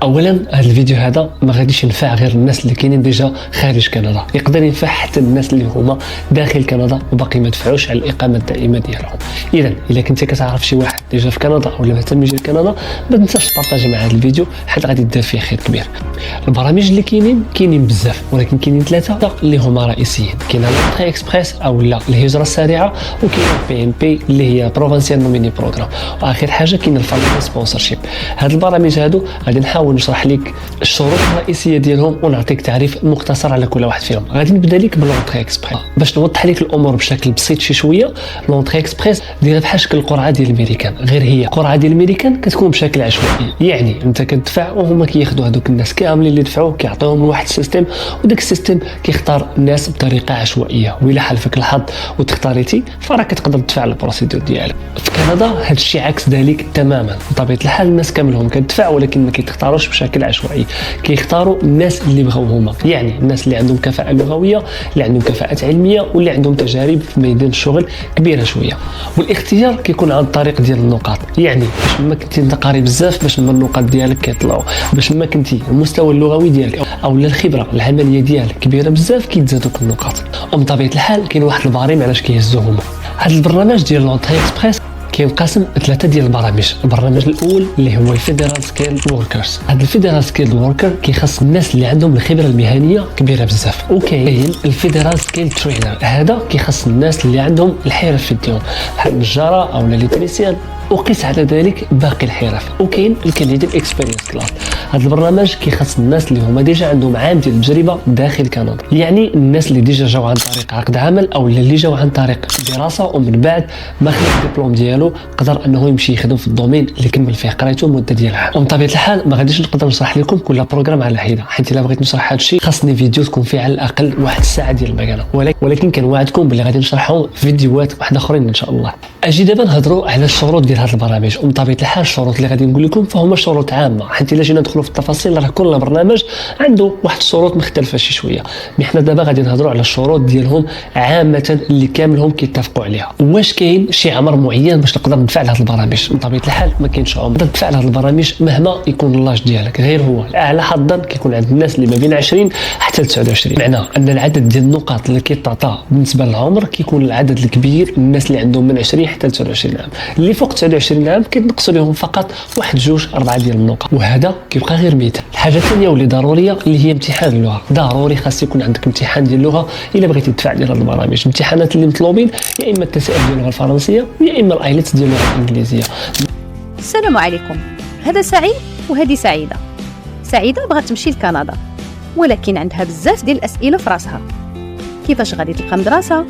اولا هذا الفيديو هذا ما غاديش ينفع غير الناس اللي كاينين ديجا خارج كندا، يقدر ينفع حتى الناس اللي هما داخل كندا وباقي ما دفعوش على الاقامه الدائمه ديالهم. اذا كنت كتعرف شي واحد ديجا في كندا ولا مهتم يجي لكندا، ما تنساش تبارطاجي مع هذا الفيديو حيت غادي دير فيه خير كبير. البرامج اللي كاينين بزاف، ولكن كاينين ثلاثه اللي هما رئيسيين. كاين لونطري اكسبريس او لا الهجره السريعه، وكاين بي ان بي اللي هي بروفانسيال نوميني بروغرام، واخر حاجه كاين الفاميلي سبونسرشيب. هاد البرامج هادو غادي نحاول نشرح لك الشروط الرئيسيه ديالهم ونعطيك تعريف مختصر على كل واحد فيهم. غادي نبدا لك باللونطري اكسبريس باش نوضح لك الامور بشكل بسيط شويه. لونطري اكسبريس دايره بحال شكل القرعه ديال الميريكان، غير هي القرعه ديال الميريكان كتكون بشكل عشوائي، يعني انت كتدفع وهما كياخذوا هذوك الناس كاملين اللي دفعوا كيعطيوهم واحد السيستم، وداك السيستم كيختار الناس بطريقه عشوائيه، وإلا حالفك الحظ وتختاريتي فراه كتقدر تدفع البروسيدور ديالك. في كندا هذا الشيء عكس ذلك تماما، بطبيعه الحال الناس كاملهم كتدفع ولكن ما كيختاروش بشكل عشوائي، كيختاروا الناس اللي بغاو هما، يعني الناس اللي عندهم كفاءه لغويه، اللي عندهم كفاءات علميه، واللي عندهم تجارب في ميدان الشغل كبيره شويه. والاختيار كيكون عن طريق ديال النقاط، يعني باش ما كنتي انت قاري بزاف باش ما النقاط ديالك كيطلعوا، باش ما كنتي المستوى اللغوي ديالك او الخبره العمليه ديالك كبيره بزاف كيتزادوك النقاط. وبطبيعه الحال كاين واحد البرامج علاش كيهزوا هما. هذا البرنامج ديال لونطري اكسبريس كينقسم ثلاثه ديال البرامج. البرنامج الاول اللي هو الفيدرال سكيل وركرز. هذا الفيدرال سكيل وركر كيخص الناس اللي عندهم الخبره المهنيه كبيره بزاف. وكاين الفيدرال سكيل ترينر، هذا كيخص الناس اللي عندهم الحرف في يديهم بحال النجاره او الالكتريسيان، وقيس على ذلك باقي الحرف. وكاين الكنديان اكسبيرينس كلاس، هذا البرنامج كيخص الناس اللي هما ديجا عندهم عام ديال التجربه داخل كندا، يعني الناس اللي ديجا جاو عن طريق عقد عمل او اللي جاو عن طريق دراسه ومن بعد ما خد الدبلوم ديالو قدر انه يمشي يخدم في الدومين اللي كمل فيه قرايته مده ديال عام. وبطبيعه الحال ما غاديش نقدر نشرح لكم كل بروغرام على حده، حيت الا بغيت نشرح هذا الشيء خاصني فيديو تكون فيه على الاقل واحد الساعه ديال المكانه، ولكن كنوعدكم باللي غادي نشرحهم في فيديوهات واحد اخرين ان شاء الله. اجي دابا نهضروا على الشروط ديال هذا البرامج. وبطبيعه الحال الشروط اللي غادي نقول لكم فهما شروط عامه، حيت الا جينا ندخلوا في التفاصيل راه كل برنامج عنده واحد الشروط مختلفه شي شويه. مي حنا دابا غادي نهضروا على الشروط ديالهم عامه اللي كاملهم كيتفقوا عليها. واش كاين شي عمر معين باش نقدر ندفع لهاد البرامج؟ بطبيعه الحال ما كاينش عمر تقدر تدفع لهاد البرامج مهما يكون اللاج ديالك، غير هو الاعلى حظا كيكون عند الناس اللي ما بين 20 حتى 29. معنى ان العدد ديال النقاط اللي كيتعطى بالنسبه للعمر كيكون العدد الكبير الناس اللي عندهم من 20 حتى 29 عام. اللي فوق 29 عام كيتنقصوا لهم فقط 1 2 4 ديال النقاط، وهذا كيبقى غير مثال. الحاجه الثانيه واللي ضروريه اللي هي امتحان اللغه. ضروري خاص يكون عندك امتحان ديال اللغه الا بغيتي تدفع ديال هاد البرامج. الامتحانات اللي مطلوبين يا اما التسائل ديال اللغه الفرنسيه يا اما الايلتس ديال اللغه الانجليزيه. السلام عليكم، هذا سعيد وهذه سعيده. سعيده بغات تمشي لكندا ولكن عندها بزاف ديال الاسئله في راسها. كيفاش غادي تلقى مدرسه،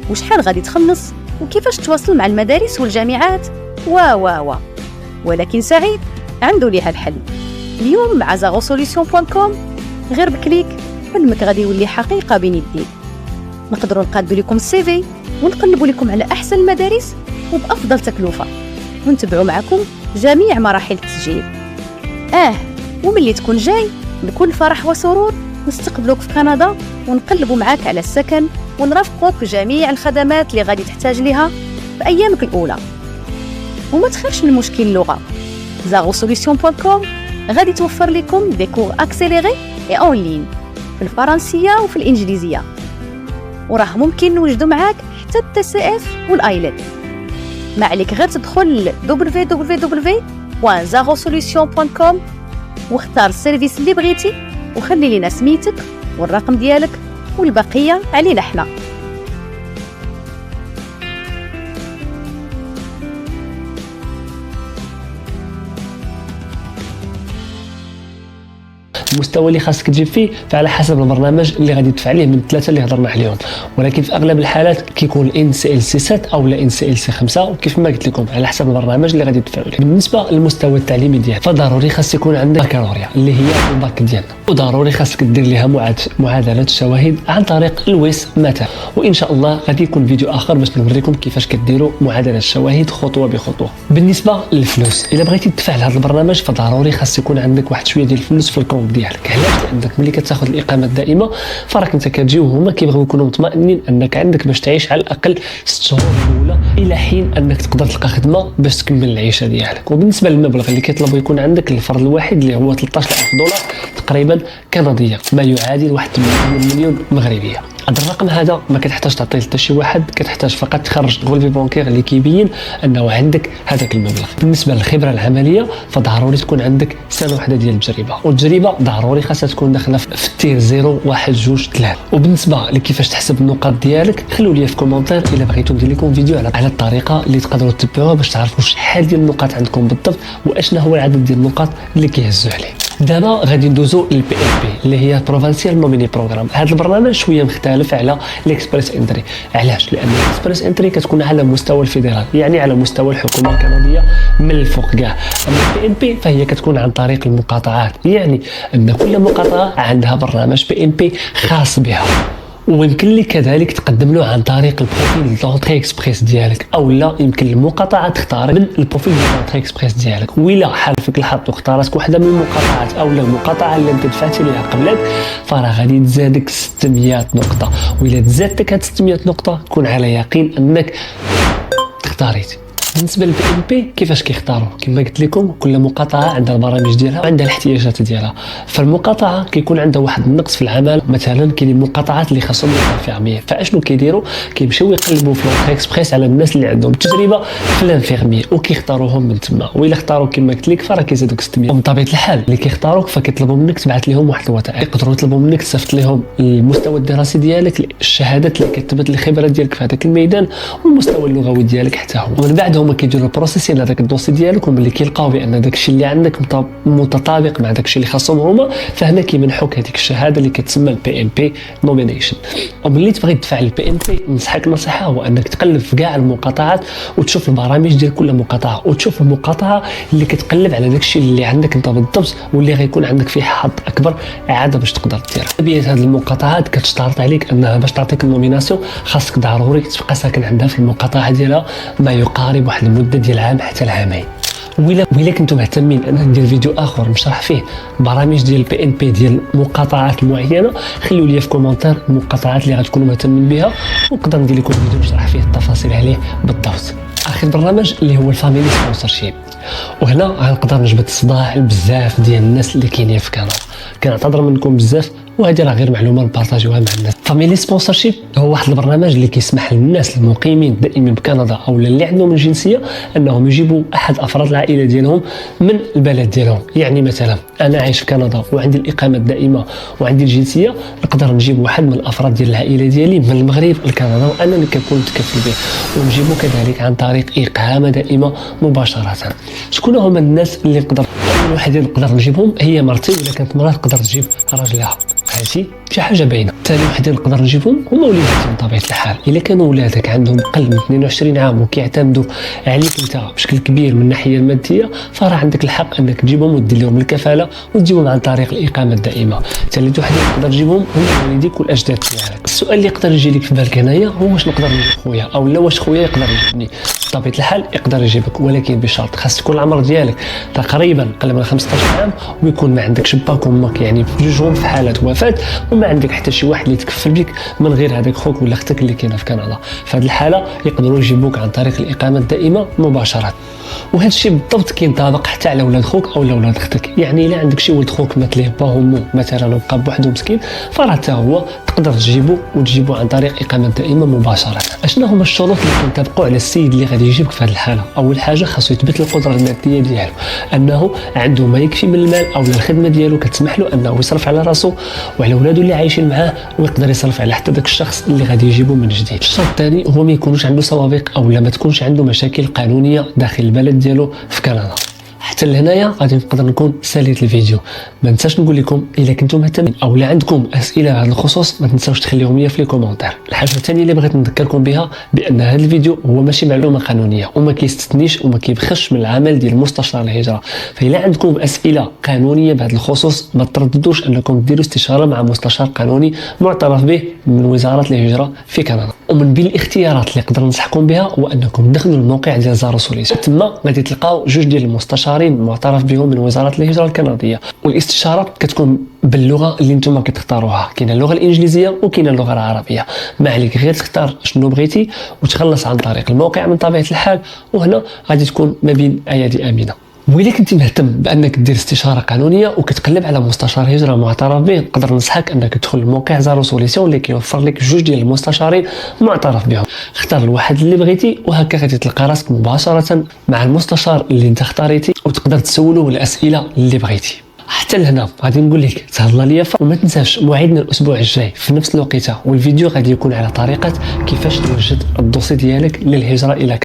وشحال غادي تخلص، وكيفاش تواصل مع المدارس والجامعات ولكن سعيد عنده ليها الحل. اليوم مع zagosolution.com غير بكليك حلمك غادي يولي حقيقه بين يديك. نقدروا نقادوا لكم السي في ونقلبوا لكم على احسن المدارس وبافضل تكلفه، ونتبعوا معكم جميع مراحل التسجيل. وملي تكون جاي بكل فرح وسرور نستقبلوك في كندا ونقلبوا معاك على السكن ونرافقوك بجميع الخدمات اللي غادي تحتاج لها في ايامك الاولى. وما تخافش من مشكل اللغه، zagosolution.com غادي توفر لكم دي كور اكسيليري اي اون لين في الفرنسيه وفي الانجليزيه، وراه ممكن نوجدوا معاك حتى الTCF والايلت. ما عليك غير تدخل www.zagosolution.com واختار السيرفيس اللي بغيتي وخلي لنا سميتك والرقم ديالك، والبقيه علينا حنا. المستوى اللي خاصك تجيب فيه فعلى حسب البرنامج اللي غادي تدفع عليه من الثلاثه اللي هضرنا عليهم، ولكن في اغلب الحالات كيكون NCLC 7 او لا NCLC 5، وكيف ما قلت لكم على حسب البرنامج اللي غادي تدفعوا عليه. بالنسبه للمستوى التعليمي ديالك فضروري خاص يكون عندك بكالوريا اللي هي الباك ديالنا، وضروري خاصك دير ليها معادله الشواهد عن طريق الويس مثلا. وان شاء الله غادي يكون فيديو اخر باش نوريكم كيفاش كديروا معادله الشواهد خطوه بخطوه. بالنسبه للفلوس الا بغيتي تدفع لهذا البرنامج فضروري خاص يكون عندك واحد شويه ديال الفلوس في الكونت ديالك. علاش؟ لانك ملي كتاخذ الاقامه الدائمه فراك انت كتجي وهما كيبغيو يكونوا مطمئنين انك عندك باش تعيش على الاقل 6 شهور الاولى الى حين انك تقدر تلقى خدمه باش تكمل العيشه ديالك. وبالنسبه للمبلغ اللي كيطلبوا يكون عندك الفرد الواحد اللي هو 13000 دولار تقريبا كنديه، ما يعادل 1 مليون مغربيه. هذا الرقم هذا ما كتحتاج تعطيه حتى شي واحد، كتحتاج فقط تخرج غولفي بونكير اللي كيبين انه عندك هذاك المبلغ. بالنسبه للخبره العمليه فضروري تكون عندك سنه واحده ديال التجربه، والتجربه ضروري خاصها تكون داخله في التير 0 1 2 3. وبالنسبه لكيفاش تحسب النقاط ديالك خلوا لي في كومونتير الا بغيتو ندير لكم فيديو على الطريقه اللي تقدروا تتبعوها باش تعرفوا شحال ديال النقاط عندكم بالضبط واشنا هو العدد ديال النقاط اللي كيهزوا عليه. دابا غادي ندوزو للبي ال بي اللي هي بروفانسيال نوميني بروغرام. هذا البرنامج شويه مختلف على الاكسبريس انتري. علاش؟ لان الاكسبريس انتري كتكون على مستوى الفيدرال، يعني على مستوى الحكومه الكنديه من الفوق كاع. اما البي ال بي فهي كتكون عن طريق المقاطعات، يعني ان كل مقاطعه عندها برنامج بي ال بي خاص بها، ويمكن لك كذلك تقدم له عن طريق البروفيل لونتري اكسبريس ديالك، او لا يمكن المقاطعه تختار من البروفيل لونتري اكسبريس ديالك. وإلا حالفك الحظ واختارتك واحده من المقاطعات او لا المقاطعه اللي انت دفعتي ليها قبلك فراه غادي تزادك 600 نقطه. وإلا تزادتك هاد 600 نقطه كون على يقين انك اختاريتي. بالنسبه للبي ال بي كيفاش كيختاروا؟ كما قلت لكم كل مقاطعه عندها البرامج ديالها وعندها الاحتياجات ديالها. فالمقاطعه كيكون عندها واحد النقص في العمل، مثلا كاين المقاطعات اللي خاصهم الانفيرمية، فاشنو كيديروا؟ كيمشيو يقلبوا في لونتري اكسبريس على الناس اللي عندهم تجربه في الانفيرمية وكيختاروهم من تما. وإلا اختاروا كما قلت لك فراه كيزيدوك 600. وبطبيعه الحال اللي كيختاروك فكيطلبوا منك تبعث لهم واحد الوثائق، يقدروا يطلبوا منك تصيفط لهم المستوى الدراسي ديالك، الشهادات اللي كتثبت الخبره ديالك في هذاك الميدان، والمستوى اللغوي ديالك حتى هو. ومن بعد هما كيديروا البروسيس هذاك الدوسي ديالك، وملي كيلقاو بان داك الشيء اللي عندك متطابق مع داك الشيء اللي خاصهم هما فهنا كيمنحوك هذيك الشهاده اللي كتسمى البي ال بي نومينيشن. وملي تبغي تدفع البي ال بي نصحك نصيحه هو انك تقلب في كاع المقاطعات وتشوف البرامج ديال كل مقاطعه، وتشوف المقاطعه اللي كتقلب على داك الشيء اللي عندك انت بالضبط واللي غيكون عندك فيه حظ اكبر عاد باش تقدر دير. طبيعه هذه المقاطعات كتشترط عليك انها باش تعطيك النوميناسيون خاصك ضروري تبقى ساكن عندها في المقاطعه ديالها ما يقارب واحد المده ديال عام حتى العامين. وإلا كنتم مهتمين ان ندير فيديو اخر نشرح فيه برامج ديال البي ان بي ديال مقاطعات معينه خليوا لي في كومونتير المقاطعات اللي غتكونوا مهتمين بها ونقدر ندير لكم فيديو نشرح فيه التفاصيل عليه بالضبط. اخر برنامج اللي هو الفاميلي سبونسرشيب، وهنا غنقدر نجبد الصداع بزاف ديال الناس اللي كاينين في كندا. كنعتذر منكم بزاف وهذه راه غير معلومه نبارطاجيوها مع الناس. فاميلي سبونسرشيب هو واحد البرنامج اللي كيسمح للناس المقيمين دائما بكندا او اللي عندهم الجنسيه انهم يجيبوا احد افراد العائله ديالهم من البلد ديالهم. يعني مثلا انا عايش في كندا وعندي الاقامه الدائمه وعندي الجنسيه، نقدر نجيب واحد من الافراد ديال العائله ديالي من المغرب لكندا وانا اللي كنكون متكفل به، ونجيبو كذلك عن طريق اقامه دائمه مباشره. شكون هما الناس اللي نقدر؟ اول واحد نقدر نجيبهم هي مرتي، الا كانت مراه تقدر تجيب راجلها، هادشي شي حاجه باينه. ثاني واحد نقدر نجيبهم هما وليداتهم بطبيعه الحال. الا كانوا ولادك عندهم اقل من 22 عام وكيعتمدوا عليك انت بشكل كبير من الناحيه الماديه فراه عندك الحق انك تجيبهم ودير لهم الكفاله وتجيبهم عن طريق الاقامه الدائمه. ثالث واحد تقدر تجيبهم هما والديك والاجداد ديالك. السؤال اللي يقدر يجي لك في بالك هنايا هو واش نقدر نجيب خويا او لا واش خويا يقدر يجيبني. بطبيعه الحال يقدر يجيبك ولكن بشرط خاص تكون العمر ديالك تقريبا قل من 15 عام ويكون ما عندكش باك امك، يعني بجوجهم في حاله وفاه وما عندك حتى شي واحد اللي يتكفل بك من غير هذاك خوك ولا اختك اللي كاينه في كندا. في هذه الحاله يقدروا يجيبوك عن طريق الاقامه الدائمه مباشره. وهذا الشيء بالضبط كينطبق حتى على ولاد خوك او اولاد اختك. يعني الا عندك شي ولد خوك مات ليه با امو مثلا وبقى بوحدو مسكين فراه حتى هو تقدر تجيبو عن طريق اقامه دائمه مباشره. اشنو هما الشروط اللي كنطبقوا على السيد اللي غادي يجيبك في هذه الحاله؟ اول حاجه خاصو يثبت القدره الماديه ديالو، انه عنده ما يكفي من المال او الخدمه ديالو كتسمح له انه يصرف على راسو وعلى ولادو اللي عايشين معاه ويقدر يصرف على حتى داك الشخص اللي غادي يجيبو من جديد. الشرط الثاني هو ما يكونش عنده سوابق او ما تكونش عنده مشاكل قانونيه داخل البلد ديالو في كندا. حتى لهنايا غادي نقدر نكون ساليت الفيديو. ما ننساش نقول لكم الا كنتم مهتمين او لا عندكم اسئله في هذا الخصوص ما تنساوش تخليهم لي في لي كومونتير. الحاجه الثانيه اللي بغيت نذكركم بها بان هذا الفيديو هو ماشي معلومه قانونيه وما كيستثنيش وما كيبخش من العمل ديال مستشار الهجره. فإلا عندكم اسئله قانونيه بهذا الخصوص ما ترددوش انكم ديروا استشاره مع مستشار قانوني معترف به من وزاره الهجره في كندا. ومن بين الاختيارات اللي نقدر ننصحكم بها هو انكم تدخلوا الموقع ديال زارو سوليسيون. تما غادي تلقاو جوج ديال المستشارين مستشارين معترف بهم من وزاره الهجره الكنديه، والاستشاره كتكون باللغه اللي نتوما كتختاروها. كاينه اللغه الانجليزيه وكاينه اللغه العربيه. ما عليك غير تختار شنو بغيتي وتخلص عن طريق الموقع من طبيعه الحال، وهنا غادي تكون ما بين ايادي امنه. وإلا كنتي مهتم بانك دير استشاره قانونيه وكتقلب على مستشار هجره معترف به، نقدر ننصحك انك تدخل الموقع زارو سوليسيون اللي كيوفر لك جوج ديال المستشارين معترف بهم. اختار الواحد اللي بغيتي، وهكا غادي تلقى راسك مباشره مع المستشار اللي انت اختاريتي وتقدر تسولوه الاسئله اللي بغيتي. حتى لهنا غادي نقول لك تهلا ليا، وما تنساش موعدنا الاسبوع الجاي في نفس الوقيته، والفيديو غادي يكون على طريقه كيفاش توجد الدوسي ديالك للهجره الى